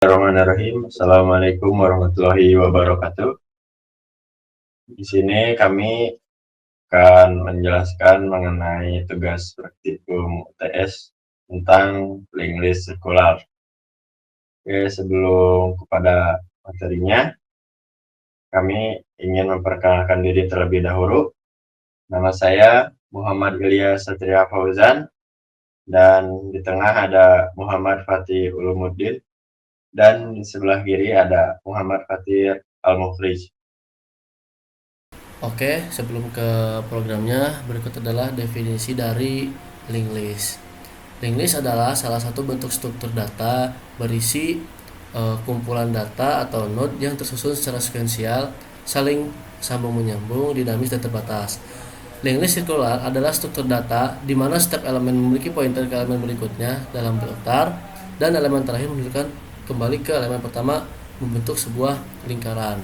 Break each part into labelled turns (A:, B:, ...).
A: Bismillahirrahmanirrahim. Assalamualaikum warahmatullahi wabarakatuh. Di sini kami akan menjelaskan mengenai tugas praktikum UTS tentang link list sirkular. Oke, sebelum kepada materinya, kami ingin memperkenalkan diri terlebih dahulu. Nama saya Muhammad Ilyas Satria Fauzan, dan di tengah ada Muhammad Fatih Ulumuddin, dan di sebelah kiri ada Muhammad Fatir Al-Mukhrij.
B: Oke, sebelum ke programnya, berikut adalah definisi dari linked list. Linked list adalah salah satu bentuk struktur data berisi kumpulan data atau node yang tersusun secara sekuensial, saling sambung menyambung, dinamis dan terbatas. Linked list sirkular adalah struktur data di mana setiap elemen memiliki pointer ke elemen berikutnya dalam daftar, dan elemen terakhir menunjukkan kembali ke elemen pertama membentuk sebuah lingkaran.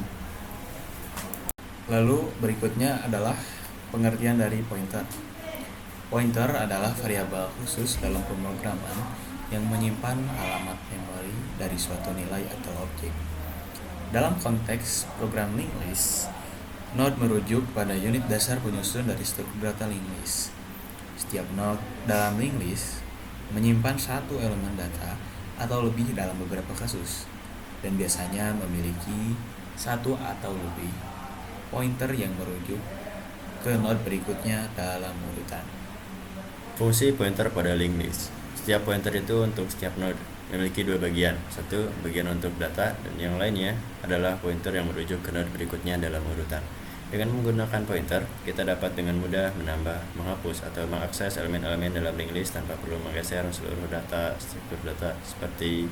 C: Lalu berikutnya adalah pengertian dari pointer. Pointer adalah variabel khusus dalam pemrograman yang menyimpan alamat memori dari suatu nilai atau objek. Dalam konteks program linked list, node merujuk pada unit dasar penyusun dari struktur data linked list. Setiap node dalam linked list menyimpan satu elemen data atau lebih dalam beberapa kasus, dan biasanya memiliki satu atau lebih pointer yang merujuk ke node berikutnya dalam urutan.
D: Fungsi pointer pada linked list. Setiap pointer itu untuk setiap node memiliki dua bagian. Satu bagian untuk data, dan yang lainnya adalah pointer yang merujuk ke node berikutnya dalam urutan. Dengan menggunakan pointer, kita dapat dengan mudah menambah, menghapus, atau mengakses elemen-elemen dalam linked list tanpa perlu menggeser seluruh data, struktur data seperti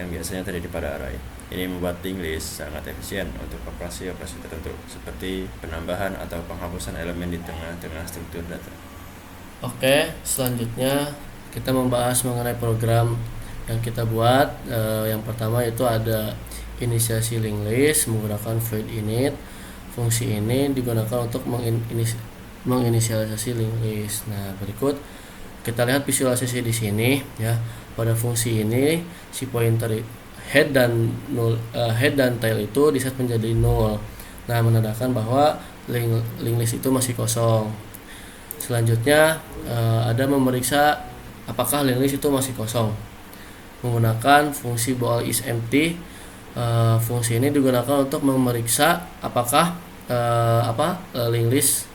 D: yang biasanya terjadi pada array. Ini membuat linked list sangat efisien untuk operasi-operasi tertentu, seperti penambahan atau penghapusan elemen di tengah-tengah struktur data.
B: Oke, selanjutnya kita membahas mengenai program yang kita buat. Yang pertama itu ada inisiasi linked list menggunakan void init. Fungsi ini digunakan untuk menginisialisasi linked list. Nah, berikut kita lihat visualisasi di sini ya. Pada fungsi ini si pointer head dan tail itu diset menjadi 0. Nah, menandakan bahwa linked list itu masih kosong. Selanjutnya ada memeriksa apakah linked list itu masih kosong menggunakan fungsi bool is empty. Fungsi ini digunakan untuk memeriksa apakah linked list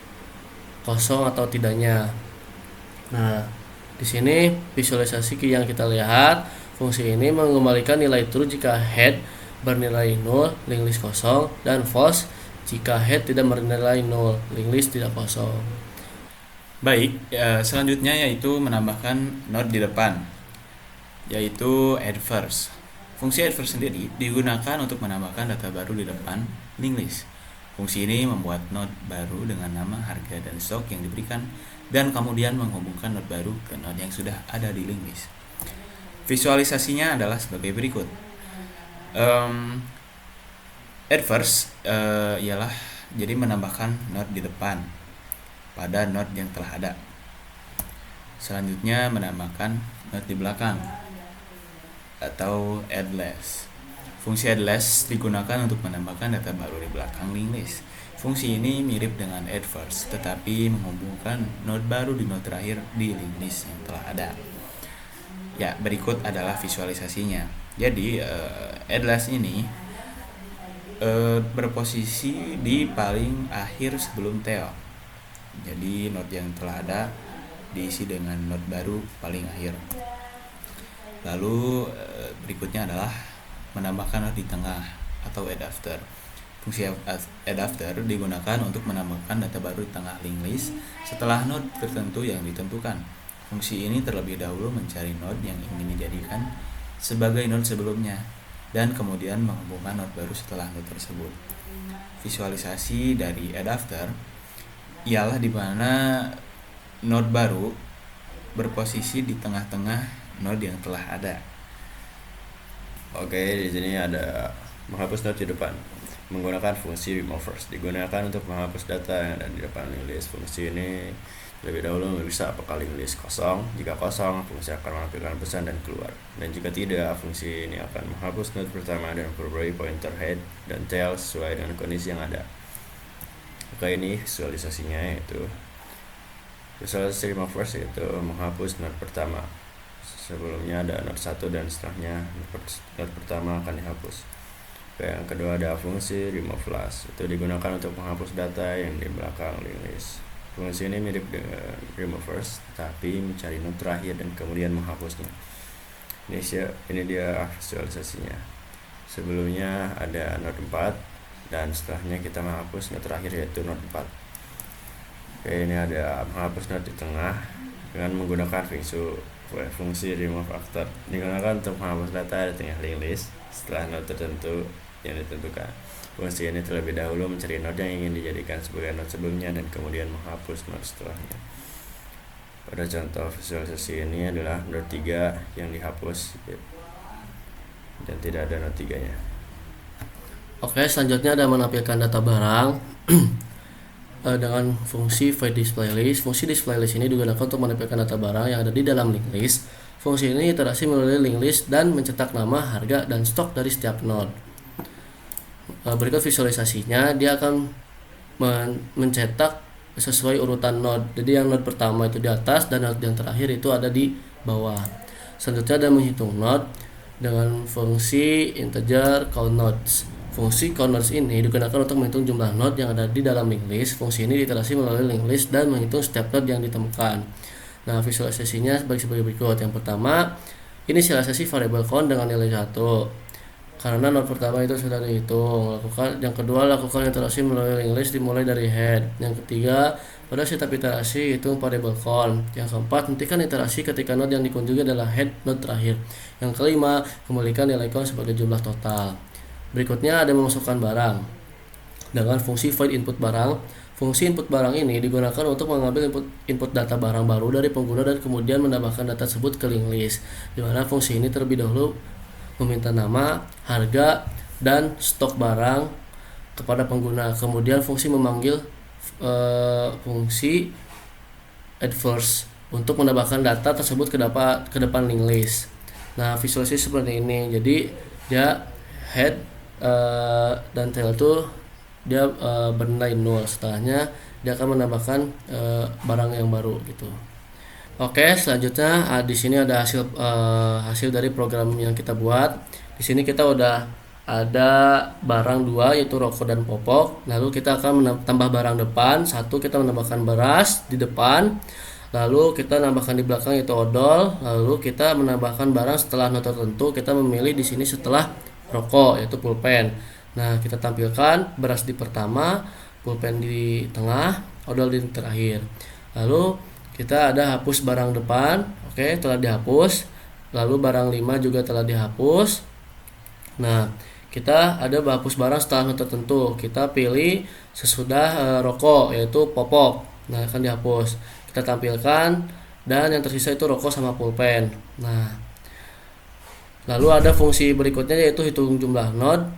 B: kosong atau tidaknya. Nah, di sini visualisasi yang kita lihat, fungsi ini mengembalikan nilai true jika head bernilai 0, linked list kosong, dan false jika head tidak bernilai 0, linked list tidak kosong.
C: Baik, selanjutnya yaitu menambahkan node di depan, yaitu add first. Fungsi add first sendiri digunakan untuk menambahkan data baru di depan linked list. Fungsi ini membuat node baru dengan nama, harga, dan stok yang diberikan, dan kemudian menghubungkan node baru ke node yang sudah ada di linked list. Visualisasinya adalah sebagai berikut. Add first ialah jadi menambahkan node di depan pada node yang telah ada. Selanjutnya menambahkan node di belakang atau add last. Fungsi add last digunakan untuk menambahkan data baru di belakang linked list. Fungsi ini mirip dengan add first, tetapi menghubungkan node baru di node terakhir di linked list yang telah ada. Ya, berikut adalah visualisasinya. Jadi add last ini berposisi di paling akhir sebelum tail. Jadi node yang telah ada diisi dengan node baru paling akhir. Lalu berikutnya adalah menambahkan node di tengah atau add after. Fungsi add after digunakan untuk menambahkan data baru di tengah linked list setelah node tertentu yang ditentukan. Fungsi ini terlebih dahulu mencari node yang ingin dijadikan sebagai node sebelumnya, dan kemudian menghubungkan node baru setelah node tersebut. Visualisasi dari add after ialah di mana node baru berposisi di tengah-tengah node yang telah ada.
D: Oke, di sini ada menghapus node di depan. Menggunakan fungsi remove first digunakan untuk menghapus data yang ada di depan linked list. Fungsi ini Lebih dahulu memeriksa apakah link list kosong. Jika kosong, fungsi akan menampilkan pesan dan keluar. Dan jika tidak, fungsi ini akan menghapus node pertama dan memperbarui pointer head dan tail sesuai dengan kondisi yang ada. Oke, ini visualisasinya, yaitu visualisasi removers, yaitu menghapus node pertama. Sebelumnya ada node 1 dan setelahnya node pertama akan dihapus. Oke, yang kedua ada fungsi remove last, itu digunakan untuk menghapus data yang di belakang link list. Fungsi ini mirip dengan removers, tapi mencari node terakhir dan kemudian menghapusnya. Ini dia visualisasinya. Sebelumnya ada node 4 dan setelahnya kita menghapus node terakhir, yaitu node 4. Oke, ini ada menghapus node di tengah dengan menggunakan fungsi remove after, digunakan untuk menghapus data di tengah link list setelah node tertentu yang ditentukan. Fungsi ini terlebih dahulu mencari node yang ingin dijadikan sebagai node sebelumnya dan kemudian menghapus node setelahnya. Pada contoh visualisasi ini adalah node 3 yang dihapus dan tidak ada node 3-nya.
B: Oke, selanjutnya ada menampilkan data barang dengan fungsi void display list. Fungsi display list ini digunakan untuk menampilkan data barang yang ada di dalam link list. Fungsi ini iterasi melalui link list dan mencetak nama, harga, dan stok dari setiap node. Berikut visualisasinya, dia akan mencetak sesuai urutan node. Jadi yang node pertama itu di atas dan node yang terakhir itu ada di bawah. Selanjutnya ada menghitung node dengan fungsi integer count nodes. Fungsi count nodes ini digunakan untuk menghitung jumlah node yang ada di dalam link list. Fungsi ini diiterasi melalui link list dan menghitung setiap node yang ditemukan. Nah, visualisasinya sebagai berikut. Yang pertama, inisialisasi variabel count dengan nilai 1. Karena node pertama itu sudah dihitung. Yang kedua, lakukan iterasi melalui link list dimulai dari head. Yang ketiga, pada setiap iterasi hitung variabel count. Yang keempat, hentikan iterasi ketika node yang dikunjungi adalah head node terakhir. Yang kelima, kembalikan nilai count sebagai jumlah total. Berikutnya ada memasukkan barang dengan fungsi void input barang. Fungsi input barang ini digunakan untuk mengambil input data barang baru dari pengguna dan kemudian menambahkan data tersebut ke link list, di mana fungsi ini terlebih dahulu meminta nama, harga, dan stok barang kepada pengguna. Kemudian fungsi memanggil fungsi add first untuk menambahkan data tersebut ke depan link list. Nah, visualisasi seperti ini. Jadi dia head dan tail itu dia bernilai 0. Setelahnya dia akan menambahkan barang yang baru gitu. Oke, selanjutnya di sini ada hasil dari program yang kita buat. Di sini kita udah ada barang 2 yaitu rokok dan popok. Lalu kita akan menambah barang depan. 1 kita menambahkan beras di depan. Lalu kita menambahkan di belakang yaitu odol. Lalu kita menambahkan barang setelah node tertentu. Kita memilih di sini setelah rokok yaitu pulpen. Nah, kita tampilkan beras di pertama, pulpen di tengah, odol di terakhir. Lalu kita ada hapus barang depan. Oke, telah dihapus. Lalu barang 5 juga telah dihapus. Nah, kita ada hapus barang setelah node tertentu. Kita pilih sesudah rokok yaitu popok. Nah, akan dihapus. Kita tampilkan dan yang tersisa itu rokok sama pulpen. Nah, lalu ada fungsi berikutnya yaitu hitung jumlah node,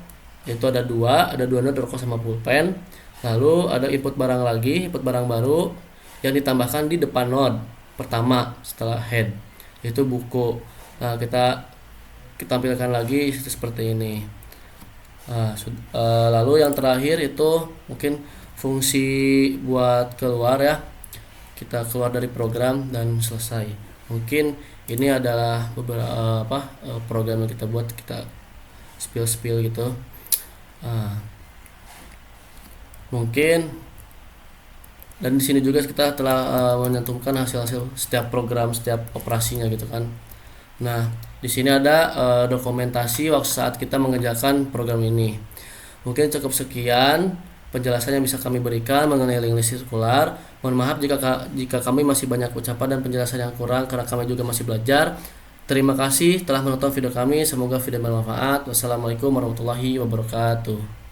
B: yaitu ada dua node rokok sama pulpen. Lalu ada input barang lagi, input barang baru yang ditambahkan di depan node pertama setelah head, yaitu buku. Nah, kita tampilkan lagi seperti ini. Lalu yang terakhir itu mungkin fungsi buat keluar ya. Kita keluar dari program dan selesai. Mungkin ini adalah beberapa program yang kita buat, kita spill gitu. Mungkin dan di sini juga kita telah menyantumkan hasil-hasil setiap program, setiap operasinya gitu kan. Nah, di sini ada dokumentasi waktu saat kita mengerjakan program ini. Mungkin cukup sekian penjelasan yang bisa kami berikan mengenai link list sirkular. Mohon maaf jika kami masih banyak ucapan dan penjelasan yang kurang karena kami juga masih belajar. Terima kasih telah menonton video kami. Semoga video bermanfaat. Wassalamualaikum warahmatullahi wabarakatuh.